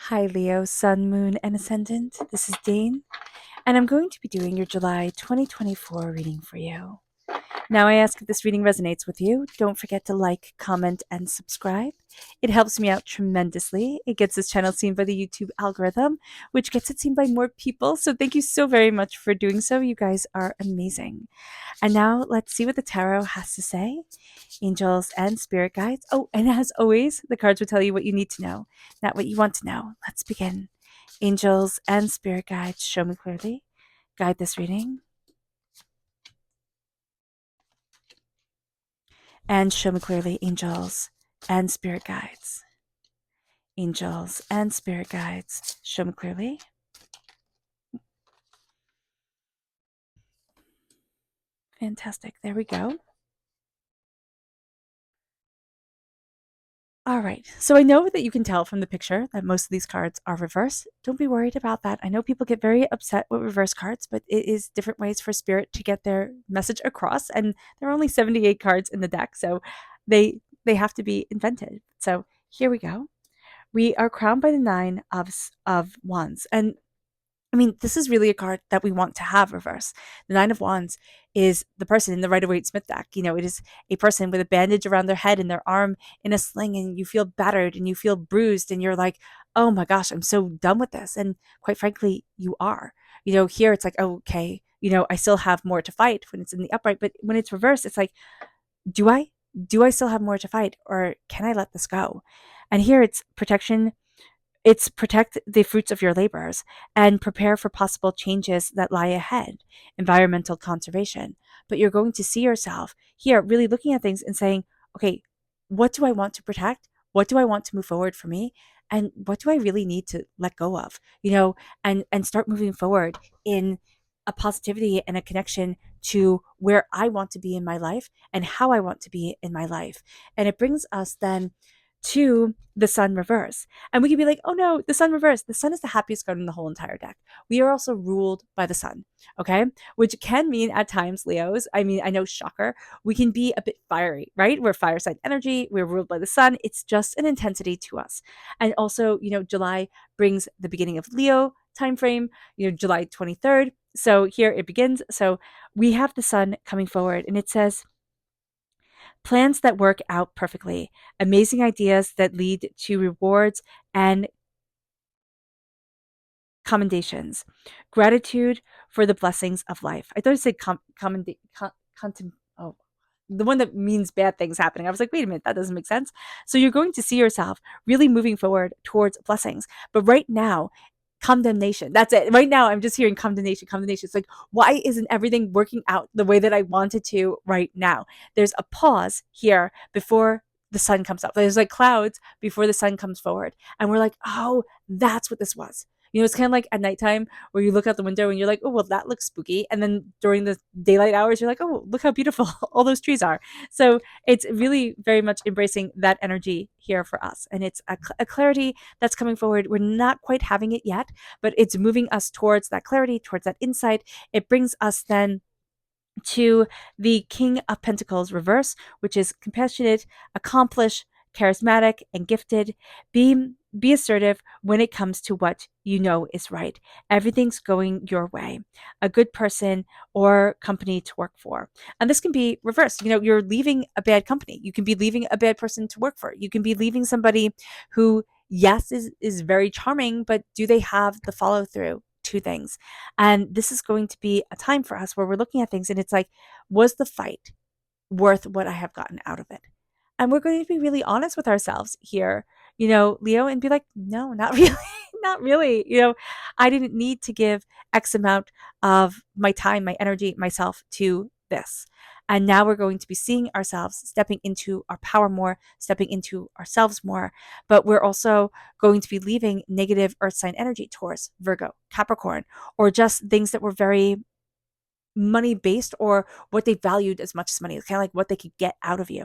Hi, Leo, Sun, Moon, and Ascendant. This is Dane, and I'm going to be doing your July 2024 reading for you. Now, I ask if this reading resonates with you. Don't forget to like, comment, and subscribe. It helps me out tremendously. It gets this channel seen by the YouTube algorithm, which gets it seen by more people. So, thank you so very much for doing so. You guys are amazing. And now, let's see what the tarot has to say. Angels and spirit guides. Oh, and as always, the cards will tell you what you need to know, not what you want to know. Let's begin. Angels and spirit guides, show me clearly. Guide this reading. And show me clearly, angels and spirit guides. Angels and spirit guides, show me clearly. Fantastic. There we go. All right. So I know that you can tell from the picture that most of these cards are reversed. Don't be worried about that. I know people get very upset with reverse cards, but it is different ways for spirit to get their message across. And there are only 78 cards in the deck, so they have to be invented. So here we go. We are crowned by the nine of wands. And I mean, this is really a card that we want to have reverse. The Nine of Wands is the person in the Rider-Waite-Smith deck. You know, it is a person with a bandage around their head and their arm in a sling, and you feel battered and you feel bruised, and you're like, oh my gosh, I'm so done with this. And quite frankly, you are. You know, here it's like, oh, okay, you know, I still have more to fight when it's in the upright, but when it's reversed, it's like, do I? Do I still have more to fight, or can I let this go? And here it's protection. It's protect the fruits of your labors and prepare for possible changes that lie ahead, environmental conservation. But you're going to see yourself here really looking at things and saying, okay, what do I want to protect? What do I want to move forward for me? And what do I really need to let go of? You know, and start moving forward in a positivity and a connection to where I want to be in my life and how I want to be in my life. And it brings us then to the sun reverse. And we can be like, oh no, the sun reverse. The sun is the happiest card in the whole entire deck. We are also ruled by the sun, okay? Which can mean at times, Leos, I mean, I know, shocker, we can be a bit fiery, right? We're fire sign energy. We're ruled by the sun. It's just an intensity to us. And also, you know, July brings the beginning of Leo time frame, you know, July 23rd. So here it begins. So we have the sun coming forward, and it says, plans that work out perfectly, amazing ideas that lead to rewards and commendations, gratitude for the blessings of life. I thought it said oh, the one that means bad things happening. I was like, wait a minute, that doesn't make sense. So you're going to see yourself really moving forward towards blessings. But right now, condemnation. That's it. Right now, I'm just hearing condemnation, condemnation. It's like, why isn't everything working out the way that I wanted to right now? There's a pause here before the sun comes up. There's like clouds before the sun comes forward. And we're like, oh, that's what this was. You know, it's kind of like at nighttime where you look out the window and you're like, oh, well, that looks spooky. And then during the daylight hours, you're like, oh, look how beautiful all those trees are. So it's really very much embracing that energy here for us. And it's a clarity that's coming forward. We're not quite having it yet, but it's moving us towards that clarity, towards that insight. It brings us then to the King of Pentacles reverse, which is compassionate, accomplished, charismatic, and gifted. Be assertive when it comes to what you know is right. Everything's going your way. A good person or company to work for. And this can be reversed. You know, you're leaving a bad company. You can be leaving a bad person to work for. You can be leaving somebody who, yes, is very charming, but do they have the follow through to things? And this is going to be a time for us where we're looking at things and it's like, was the fight worth what I have gotten out of it? And we're going to be really honest with ourselves here, you know, Leo, and be like, no, not really, not really. You know, I didn't need to give X amount of my time, my energy, myself to this. And now we're going to be seeing ourselves stepping into our power more, stepping into ourselves more. But we're also going to be leaving negative earth sign energy, Taurus, Virgo, Capricorn, or just things that were very money based or what they valued as much as money. It's kind of like what they could get out of you.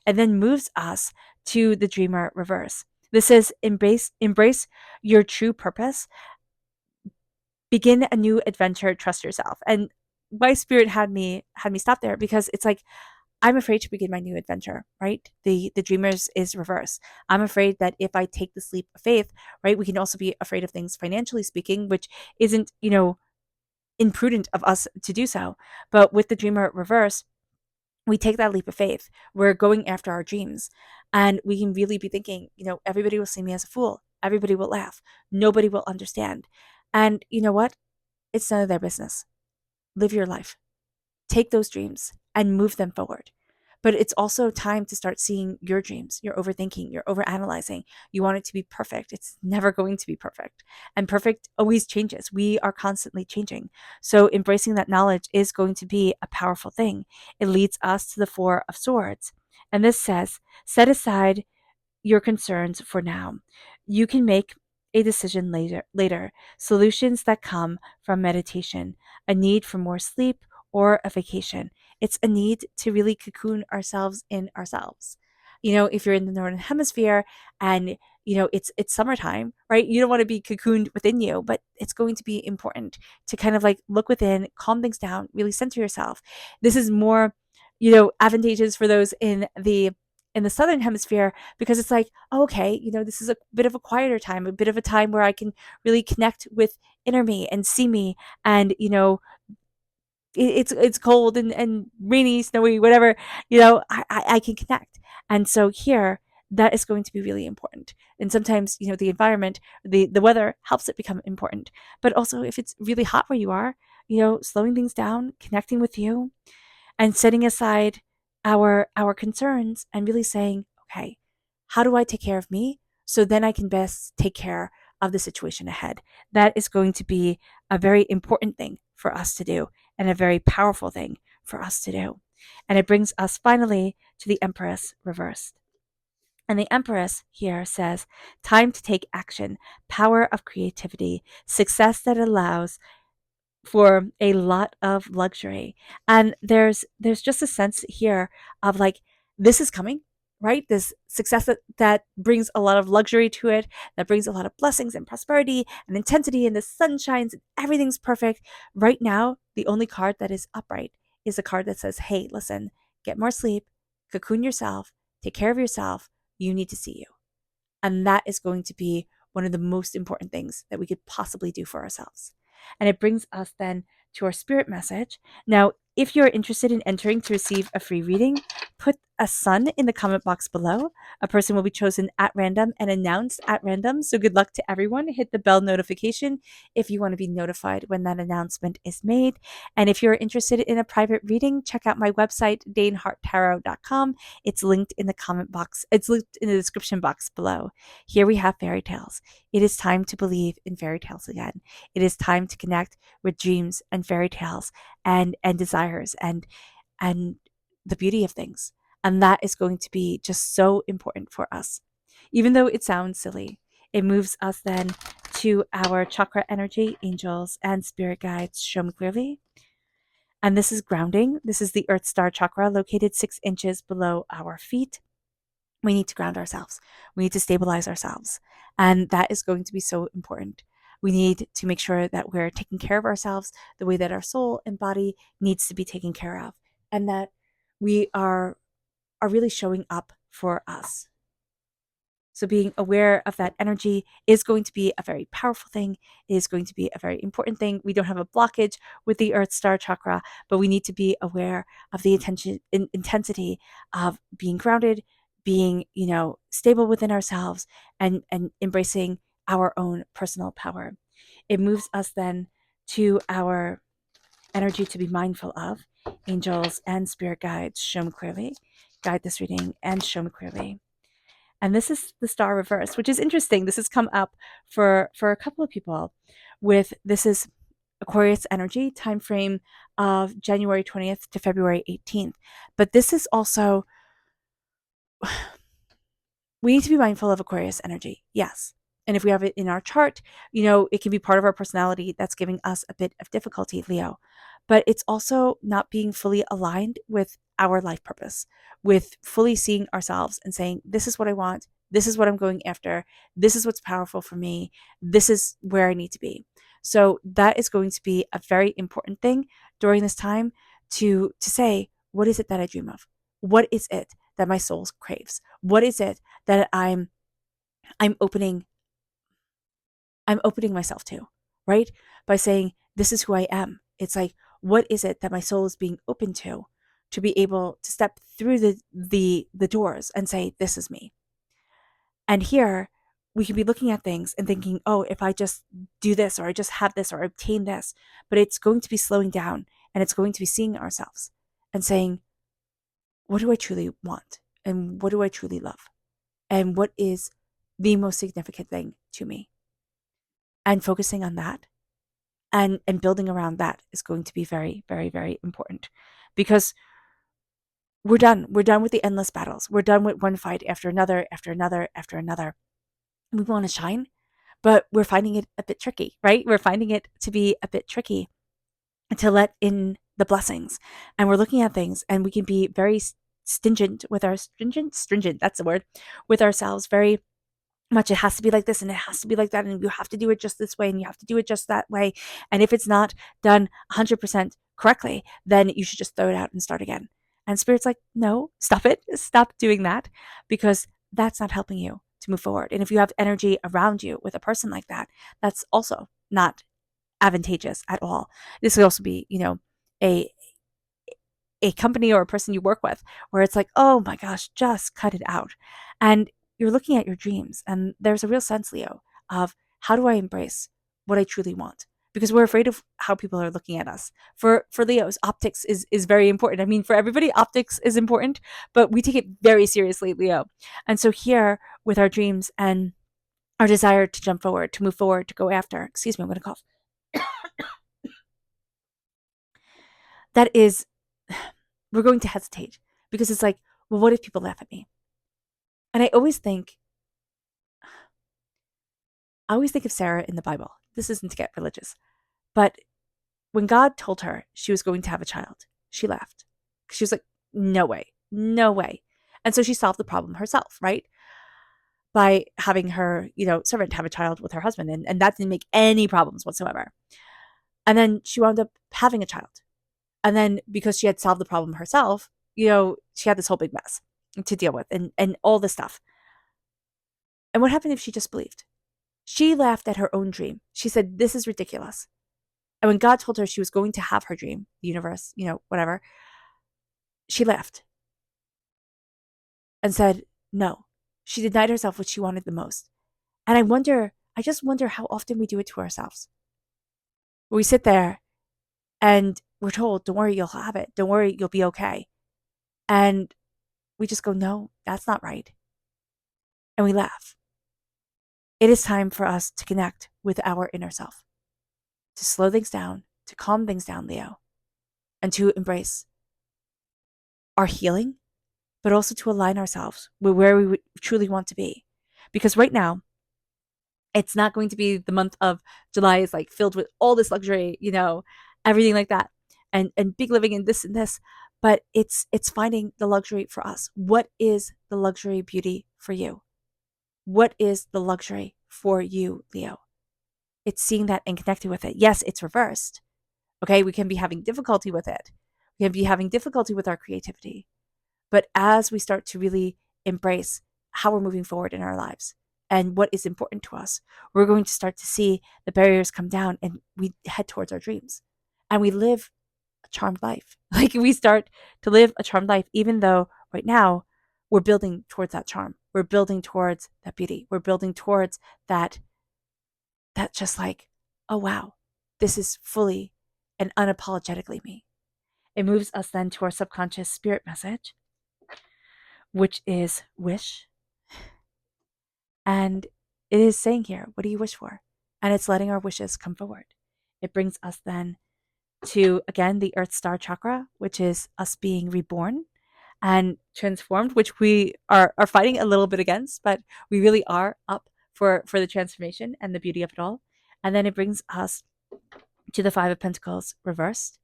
And then moves us to the dreamer reverse. This is embrace your true purpose. Begin a new adventure, trust yourself. And my spirit had me stop there because it's like I'm afraid to begin my new adventure, right? The dreamers is reverse. I'm afraid that if I take this leap of faith, right, we can also be afraid of things financially speaking, which isn't, imprudent of us to do so. But with the dreamer reverse, we take that leap of faith. We're going after our dreams. And we can really be thinking, everybody will see me as a fool. Everybody will laugh. Nobody will understand. And you know what? It's none of their business. Live your life. Take those dreams and move them forward. But it's also time to start seeing your dreams. You're overthinking, you're overanalyzing. You want it to be perfect. It's never going to be perfect. And perfect always changes. We are constantly changing. So embracing that knowledge is going to be a powerful thing. It leads us to the Four of Swords. And this says, set aside your concerns for now. You can make a decision later. Solutions that come from meditation, a need for more sleep, or a vacation. It's a need to really cocoon ourselves in ourselves. If you're in the northern hemisphere and it's summertime, right? You don't want to be cocooned within you, but it's going to be important to kind of like look within, calm things down, really center yourself. This is more, advantageous for those in the southern hemisphere, because it's like, oh, okay, this is a bit of a quieter time, a bit of a time where I can really connect with inner me and see me. And it's cold and rainy, snowy, whatever, I can connect. And so here, that is going to be really important. And sometimes, the environment, the weather helps it become important. But also, if it's really hot where you are, slowing things down, connecting with you, and setting aside our concerns and really saying, okay, how do I take care of me so then I can best take care of the situation ahead? That is going to be a very important thing for us to do and a very powerful thing for us to do. And it brings us finally to the Empress reversed. And the Empress here says, time to take action, power of creativity, success that allows for a lot of luxury. And there's just a sense here of like, this is coming, right? This success that brings a lot of luxury to it, that brings a lot of blessings and prosperity and intensity, and the sun shines and everything's perfect. Right now, the only card that is upright is a card that says, hey, listen, get more sleep, cocoon yourself, take care of yourself. You need to see you. And that is going to be one of the most important things that we could possibly do for ourselves. And it brings us then to our spirit message. Now, if you're interested in entering to receive a free reading, put a sun in the comment box below. A person will be chosen at random and announced at random. So good luck to everyone. Hit the bell notification if you want to be notified when that announcement is made. And if you're interested in a private reading, check out my website, daneharttarot.com. It's linked in the comment box. It's linked in the description box below. Here we have fairy tales. It is time to believe in fairy tales again. It is time to connect with dreams and fairy tales and desires and the beauty of things. And that is going to be just so important for us. Even though it sounds silly, it moves us then to our chakra energy, angels and spirit guides. Show me clearly. And this is grounding. This is the Earth Star chakra located 6 inches below our feet. We need to ground ourselves. We need to stabilize ourselves. And that is going to be so important. We need to make sure that we're taking care of ourselves the way that our soul and body needs to be taken care of, and that we are really showing up for us. So being aware of that energy is going to be a very powerful thing. It is going to be a very important thing. We don't have a blockage with the Earth Star chakra, but we need to be aware of the intensity of being grounded, being, stable within ourselves, and embracing our own personal power. It moves us then to our energy to be mindful of. Angels and spirit guides, show me clearly. Guide this reading and show me clearly. And this is the star reverse, which is interesting. This has come up for a couple of people this is Aquarius energy, time frame of January 20th to February 18th. But this is also, we need to be mindful of Aquarius energy. Yes. And if we have it in our chart, it can be part of our personality that's giving us a bit of difficulty, Leo. But it's also not being fully aligned with our life purpose, with fully seeing ourselves and saying, this is what I want. This is what I'm going after. This is what's powerful for me. This is where I need to be. So that is going to be a very important thing during this time to say, what is it that I dream of? what is it that my soul craves? What is it that I'm opening myself to, right? By saying, this is who I am. It's like, what is it that my soul is being open to be able to step through the doors and say, this is me. And here we can be looking at things and thinking, oh, if I just do this, or I just have this, or obtain this, but it's going to be slowing down, and it's going to be seeing ourselves and saying, what do I truly want? And what do I truly love? And what is the most significant thing to me? And focusing on that and building around that is going to be very, very, very important, because we're done. We're done with the endless battles. We're done with one fight after another, after another, after another. We want to shine, but we're finding it a bit tricky, right? We're finding it to be a bit tricky to let in the blessings. And we're looking at things, and we can be very stringent with our stringent, that's the word, with ourselves, very much. It has to be like this, and it has to be like that, and you have to do it just this way, and you have to do it just that way. And if it's not done 100% correctly, then you should just throw it out and start again. And Spirit's like, no, stop it. Stop doing that, because that's not helping you to move forward. And if you have energy around you with a person like that, that's also not advantageous at all. This could also be, a company or a person you work with where it's like, oh my gosh, just cut it out. And you're looking at your dreams, and there's a real sense, Leo, of how do I embrace what I truly want? Because we're afraid of how people are looking at us. For Leos, optics is very important. I mean, for everybody, optics is important, but we take it very seriously, Leo. And so here with our dreams and our desire to jump forward, to move forward, to go after, excuse me, I'm going to cough. That is, we're going to hesitate, because it's like, well, what if people laugh at me? And I always think of Sarah in the Bible. This isn't to get religious, but when God told her she was going to have a child, she laughed. She was like, no way, no way. And so she solved the problem herself, right? By having her, servant have a child with her husband. And that didn't make any problems whatsoever. And then she wound up having a child. And then because she had solved the problem herself, she had this whole big mess to deal with, and all this stuff. And what happened if she just believed? She laughed at her own dream. She said, this is ridiculous. And when God told her she was going to have her dream, the universe, whatever, she left and said no. She denied herself what she wanted the most. And I just wonder how often we do it to ourselves. We sit there and we're told, don't worry, you'll have it. Don't worry, you'll be okay. And we just go, no, that's not right. And we laugh. It is time for us to connect with our inner self, to slow things down, to calm things down, Leo, and to embrace our healing, but also to align ourselves with where we truly want to be. Because right now, it's not going to be the month of July is like filled with all this luxury, everything like that, and big living and this, but it's finding the luxury for us. What is the luxury beauty for you? What is the luxury for you, Leo? It's seeing that and connecting with it. Yes, it's reversed. Okay, we can be having difficulty with it. We can be having difficulty with our creativity. But as we start to really embrace how we're moving forward in our lives and what is important to us, we're going to start to see the barriers come down, and we head towards our dreams. And we live a charmed life. Like, we start to live a charmed life, even though right now we're building towards that charm. We're building towards that beauty. We're building towards that just like, oh wow, this is fully and unapologetically me. It moves us then to our subconscious spirit message, which is wish. And it is saying here, what do you wish for? And it's letting our wishes come forward. It brings us then to, again, the Earth Star Chakra, which is us being reborn and transformed, which we are fighting a little bit against, but we really are up for the transformation and the beauty of it all. And then it brings us to the Five of Pentacles reversed.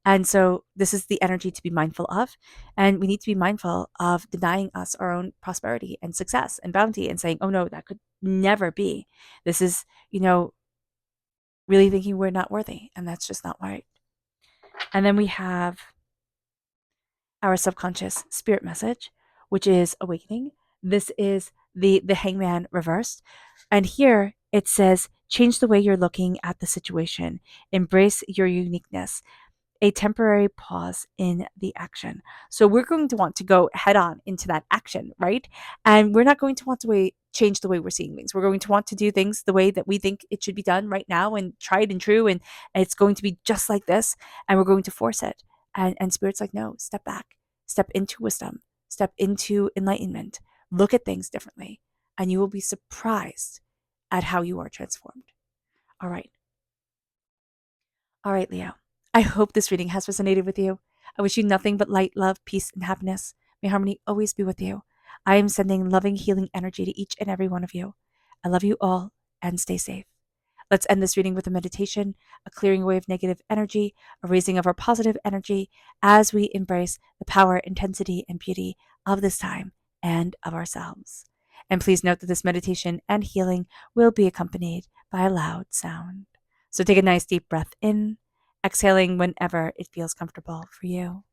And so this is the energy to be mindful of. And we need to be mindful of denying us our own prosperity and success and bounty and saying, oh no, that could never be. This is, really thinking we're not worthy. And that's just not right. And then we have our subconscious spirit message, which is awakening. This is the hangman reversed. And here it says, change the way you're looking at the situation, embrace your uniqueness, a temporary pause in the action. So we're going to want to go head on into that action, right? And we're not going to want to change the way we're seeing things. We're going to want to do things the way that we think it should be done right now and tried and true. And it's going to be just like this. And we're going to force it. And Spirit's like, no, step back, step into wisdom, step into enlightenment, look at things differently. And you will be surprised at how you are transformed. All right. All right, Leo. I hope this reading has resonated with you. I wish you nothing but light, love, peace, and happiness. May harmony always be with you. I am sending loving, healing energy to each and every one of you. I love you all and stay safe. Let's end this reading with a meditation, a clearing away of negative energy, a raising of our positive energy as we embrace the power, intensity, and beauty of this time and of ourselves. And please note that this meditation and healing will be accompanied by a loud sound. So take a nice deep breath in, exhaling whenever it feels comfortable for you.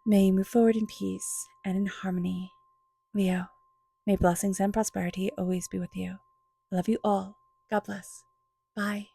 May you move forward in peace and in harmony. Leo, may blessings and prosperity always be with you. I love you all. God bless. Bye.